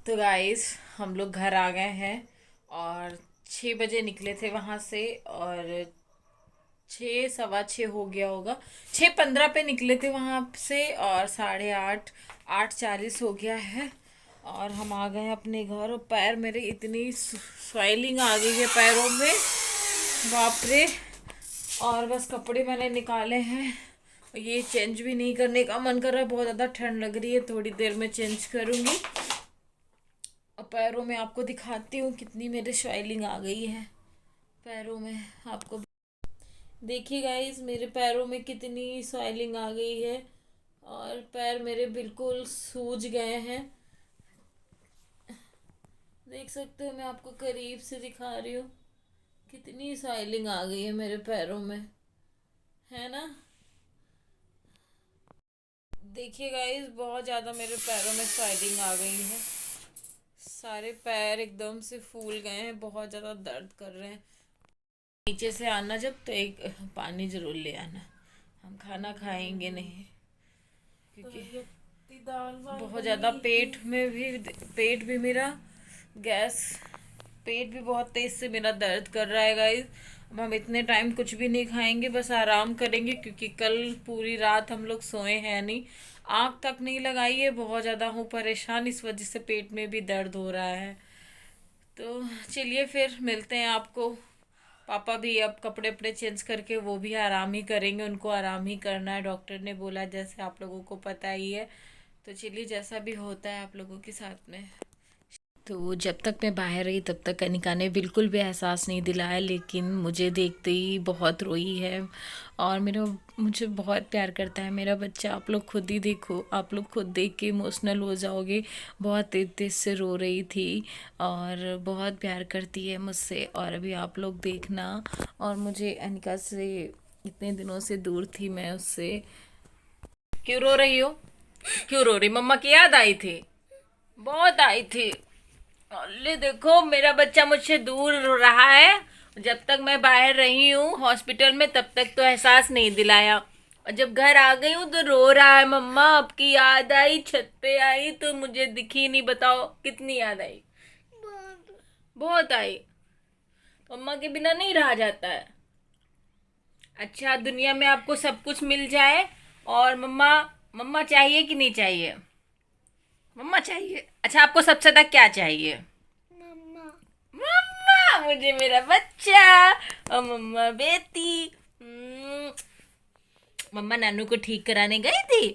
तो गाइस हम लोग घर आ गए हैं और 6 बजे निकले थे वहाँ से। और 6 सवा 6 हो गया होगा। 6:15 पे निकले थे वहाँ से और 8:30 8:40 हो गया है। और हम आ गए हैं अपने घर और पैर मेरे इतनी स्वेलिंग आ गई है पैरों में, बाप रे। और बस कपड़े मैंने निकाले हैं। ये चेंज भी नहीं करने का मन कर रहा है, बहुत ज़्यादा ठंड लग रही है, थोड़ी देर में चेंज करूँगी। और पैरों में आपको दिखाती हूँ कितनी मेरे स्वेलिंग आ गई है पैरों में। आपको देखिए गाइस, मेरे पैरों में कितनी स्वेलिंग आ गई है और पैर मेरे बिल्कुल सूज गए हैं। देख सकते हो, मैं आपको करीब से दिखा रही हूँ कितनी स्वेलिंग आ गई है मेरे पैरों में, है ना। देखिए गाइस, बहुत ज़्यादा मेरे पैरों में स्वेलिंग आ गई है। सारे पैर एकदम से फूल गए हैं, बहुत ज़्यादा दर्द कर रहे हैं। नीचे से आना जब तो एक पानी जरूर ले आना, हम खाना खाएंगे नहीं क्योंकि बहुत ज़्यादा पेट भी मेरा गैस पेट भी बहुत तेज़ से मेरा दर्द कर रहा है गाइस। अब हम इतने टाइम कुछ भी नहीं खाएंगे, बस आराम करेंगे क्योंकि कल पूरी रात हम लोग सोए हैं नहीं। आँख तक नहीं लगाई है, बहुत ज़्यादा हूँ परेशान, इस वजह से पेट में भी दर्द हो रहा है। तो चलिए फिर मिलते हैं आपको। पापा भी अब कपड़े वपड़े चेंज करके वो भी आराम ही करेंगे, उनको आराम ही करना है, डॉक्टर ने बोला, जैसे आप लोगों को पता ही है। तो चलिए जैसा भी होता है आप लोगों के साथ में। तो जब तक मैं बाहर रही तब तक कनिका ने बिल्कुल भी एहसास नहीं दिलाया, लेकिन मुझे देखते ही बहुत रोई है। और मेरा मुझे बहुत प्यार करता है मेरा बच्चा। आप लोग खुद ही देखो, आप लोग खुद देख के इमोशनल हो जाओगे। बहुत तेज तेज से रो रही थी और बहुत प्यार करती है मुझसे। और अभी आप लोग देखना। और मुझे अनिका से इतने दिनों से दूर थी मैं उससे। क्यों रो रही हो? क्यों रो रही? मम्मा की याद आई थी? बहुत आई थी। अरे देखो, मेरा बच्चा मुझसे दूर रहा है। जब तक मैं बाहर रही हूँ हॉस्पिटल में तब तक तो एहसास नहीं दिलाया, और जब घर आ गई हूँ तो रो रहा है, मम्मा आपकी याद आई, छत पे आई तो मुझे दिखी नहीं। बताओ कितनी याद आई? बहुत आई। मम्मा के बिना नहीं रहा जाता है। अच्छा, दुनिया में आपको सब कुछ मिल जाए और मम्मा मम्मा चाहिए कि नहीं चाहिए? मम्मा चाहिए। अच्छा, आपको सबसे ज्यादा क्या चाहिए? मम्मा। मम्मा, मुझे मेरा बच्चा और मम्मा बेटी। हम्म, मम्मा नानू को ठीक कराने गई थी।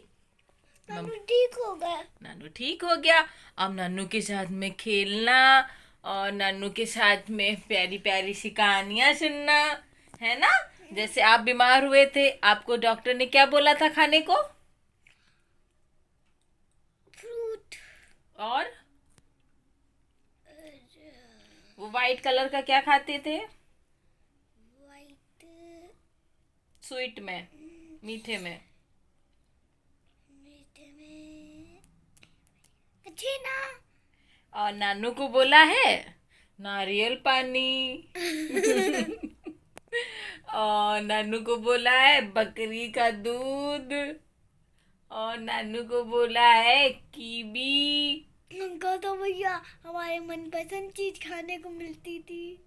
नानू ठीक हो गया। नानू ठीक हो गया। अब नानू के साथ में खेलना और नानू के साथ में प्यारी प्यारी सी कहानियां सुनना, है ना। जैसे आप बीमार हुए थे, आपको डॉक्टर ने क्या बोला था खाने को? फ्रूट। और वो वाइट कलर का क्या खाते थे? वाइट। स्वीट में, मीठे में। मीठे में अच्छे ना। और नानू को बोला है नारियल पानी। और नानू को बोला है बकरी का दूध। और नानू को बोला है कीवी। उनको तो भैया हमारे मनपसंद चीज खाने को मिलती थी।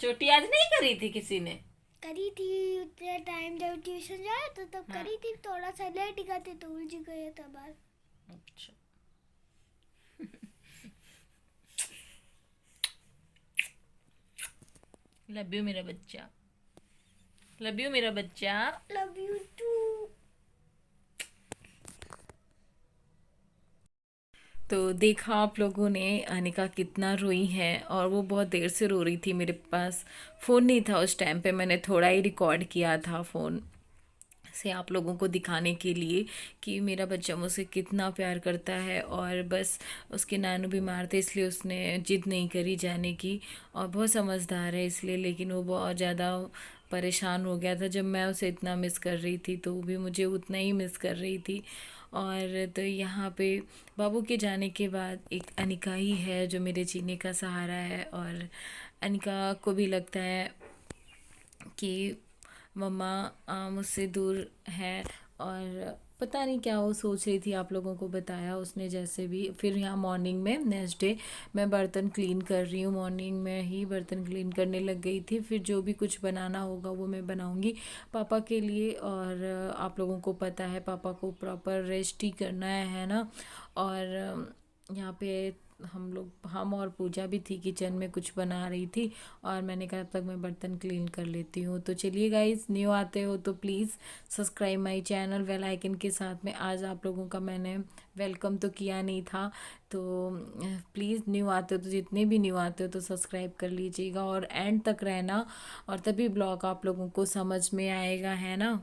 चोटी आज नहीं करी थी किसी ने? करी थी उतने टाइम जब ट्यूशन जाए तो तब हाँ। करी थी, थोड़ा सा लेट गए थे तो उलझ गए था बाल। अच्छा। लव यू मेरा बच्चा। लव यू मेरा बच्चा। Love you too. तो देखा आप लोगों ने अनिका कितना रोई है, और वो बहुत देर से रो रही थी। मेरे पास फ़ोन नहीं था उस टाइम पे, मैंने थोड़ा ही रिकॉर्ड किया था फ़ोन से आप लोगों को दिखाने के लिए कि मेरा बच्चा मुझसे कितना प्यार करता है। और बस उसके नानू बीमार थे इसलिए उसने जिद नहीं करी जाने की, और बहुत समझदार है इसलिए। लेकिन वो बहुत ज़्यादा परेशान हो गया था जब मैं उसे इतना मिस कर रही थी, तो वो भी मुझे उतना ही मिस कर रही थी। और तो यहाँ पे बाबू के जाने के बाद एक अनिका ही है जो मेरे जीने का सहारा है। और अनिका को भी लगता है कि मम्मा मुझसे दूर है और पता नहीं क्या वो सोच रही थी, आप लोगों को बताया उसने जैसे भी। फिर यहाँ मॉर्निंग में नेक्स्ट डे मैं बर्तन क्लीन कर रही हूँ, मॉर्निंग में ही बर्तन क्लीन करने लग गई थी। फिर जो भी कुछ बनाना होगा वो मैं बनाऊँगी पापा के लिए। और आप लोगों को पता है पापा को प्रॉपर रेस्ट ही करना है ना। और यहाँ पे हम और पूजा भी थी, किचन में कुछ बना रही थी। और मैंने कहा तब तक मैं बर्तन क्लीन कर लेती हूँ। तो चलिए गाइस, न्यू आते हो तो please subscribe my channel bell icon के साथ में। आज आप लोगों का मैंने वेलकम तो किया नहीं था, तो प्लीज़ न्यू आते हो तो, जितने भी न्यू आते हो तो सब्सक्राइब कर लीजिएगा और एंड तक रहना, और तभी ब्लॉग आप लोगों को समझ में आएगा, है ना।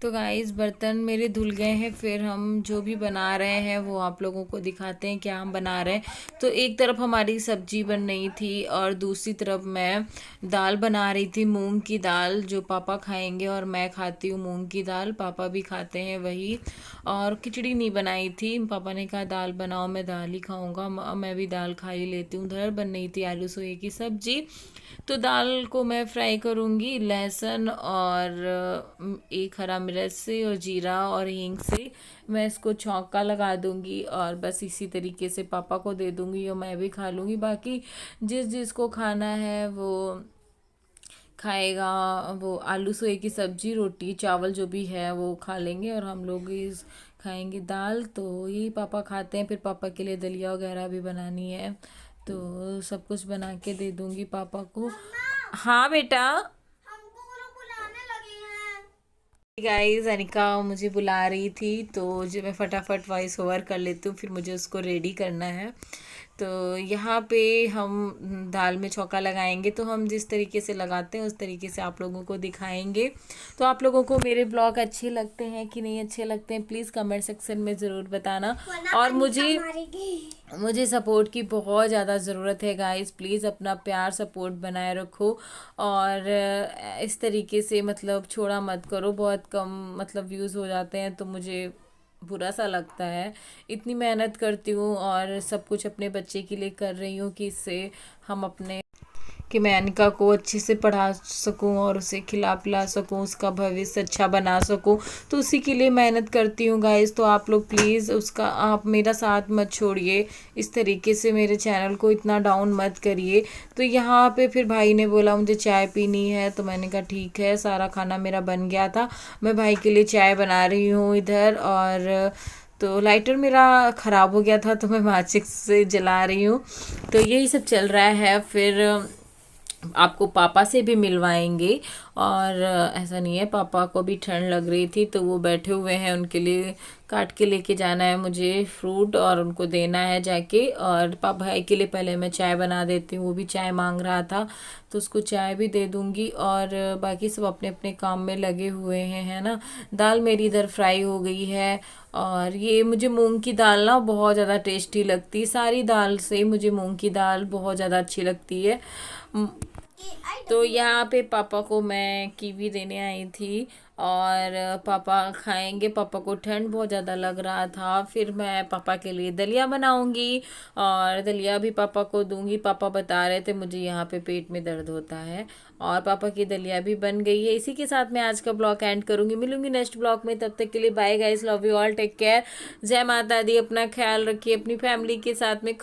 तो गाइस बर्तन मेरे धुल गए हैं। फिर हम जो भी बना रहे हैं वो आप लोगों को दिखाते हैं क्या हम बना रहे हैं। तो एक तरफ हमारी सब्जी बन रही थी और दूसरी तरफ मैं दाल बना रही थी, मूंग की दाल, जो पापा खाएंगे और मैं खाती हूँ मूंग की दाल, पापा भी खाते हैं वही। और खिचड़ी नहीं बनाई थी, पापा ने कहा दाल बनाओ, मैं दाल ही खाऊंगा, मैं भी दाल खा ही लेती हूँ। उधर बन रही थी आलू सोए की सब्जी। तो दाल को मैं फ्राई करूँगी लहसुन और एक हरा मिर्च से और जीरा और हींग से मैं इसको छौंका लगा दूँगी, और बस इसी तरीके से पापा को दे दूँगी और मैं भी खा लूँगी। बाकी जिस जिसको खाना है वो खाएगा, वो आलू सोए की सब्जी, रोटी चावल जो भी है वो खा लेंगे, और हम लोग इस खाएंगे दाल। तो यही पापा खाते हैं। फिर पापा के लिए दलिया वगैरह भी बनानी है, तो सब कुछ बना के दे दूंगी पापा को। हाँ बेटा। हमको वो लोग बुलाने लगे हैं। गाइस अनिका मुझे बुला रही थी, तो जो मैं फटाफट वॉइस ओवर कर लेती हूँ, फिर मुझे उसको रेडी करना है। तो यहाँ पे हम दाल में छौंका लगाएंगे, तो हम जिस तरीके से लगाते हैं उस तरीके से आप लोगों को दिखाएंगे। तो आप लोगों को मेरे ब्लॉग अच्छे लगते हैं कि नहीं अच्छे लगते हैं, प्लीज़ कमेंट सेक्शन में ज़रूर बताना। और मुझे सपोर्ट की बहुत ज़्यादा ज़रूरत है गाइस, प्लीज़ अपना प्यार सपोर्ट बनाए रखो। और इस तरीके से मतलब छोड़ा मत करो, बहुत कम मतलब व्यूज़ हो जाते हैं तो मुझे बुरा सा लगता है। इतनी मेहनत करती हूँ और सब कुछ अपने बच्चे के लिए कर रही हूँ कि इससे हम अपने कि मैं अनिका को अच्छे से पढ़ा सकूं और उसे खिला पिला सकूं, उसका भविष्य अच्छा बना सकूं। तो उसी के लिए मेहनत करती हूँ गाइस। तो आप लोग प्लीज़ उसका आप मेरा साथ मत छोड़िए, इस तरीके से मेरे चैनल को इतना डाउन मत करिए। तो यहाँ पे फिर भाई ने बोला मुझे चाय पीनी है, तो मैंने कहा ठीक है। सारा खाना मेरा बन गया था, मैं भाई के लिए चाय बना रही हूँ इधर। और तो लाइटर मेरा ख़राब हो गया था तो मैं माचिस से जला रही हूँ। तो यही सब चल रहा है। फिर आपको पापा से भी मिलवाएंगे। और ऐसा नहीं है, पापा को भी ठंड लग रही थी तो वो बैठे हुए हैं, उनके लिए काट के लेके जाना है मुझे फ्रूट और उनको देना है जाके। और पापा भाई के लिए पहले मैं चाय बना देती हूँ, वो भी चाय मांग रहा था तो उसको चाय भी दे दूँगी। और बाकी सब अपने अपने काम में लगे हुए हैं, है ना। दाल मेरी इधर फ्राई हो गई है। और ये मुझे मूंग की दाल ना बहुत ज़्यादा टेस्टी लगती है, सारी दाल से मुझे मूंग की दाल बहुत ज़्यादा अच्छी लगती है। तो यहाँ पे पापा को मैं कीवी देने आई थी और पापा खाएंगे। पापा को ठंड बहुत ज़्यादा लग रहा था। फिर मैं पापा के लिए दलिया बनाऊंगी और दलिया भी पापा को दूंगी। पापा बता रहे थे मुझे यहाँ पे पेट में दर्द होता है, और पापा की दलिया भी बन गई है। इसी के साथ मैं आज का ब्लॉग एंड करूँगी, मिलूंगी नेक्स्ट ब्लॉग में। तब तक के लिए bye guys, love you all, take care, जय माता दी, अपना ख्याल रखिए, अपनी फैमिली के साथ में खुद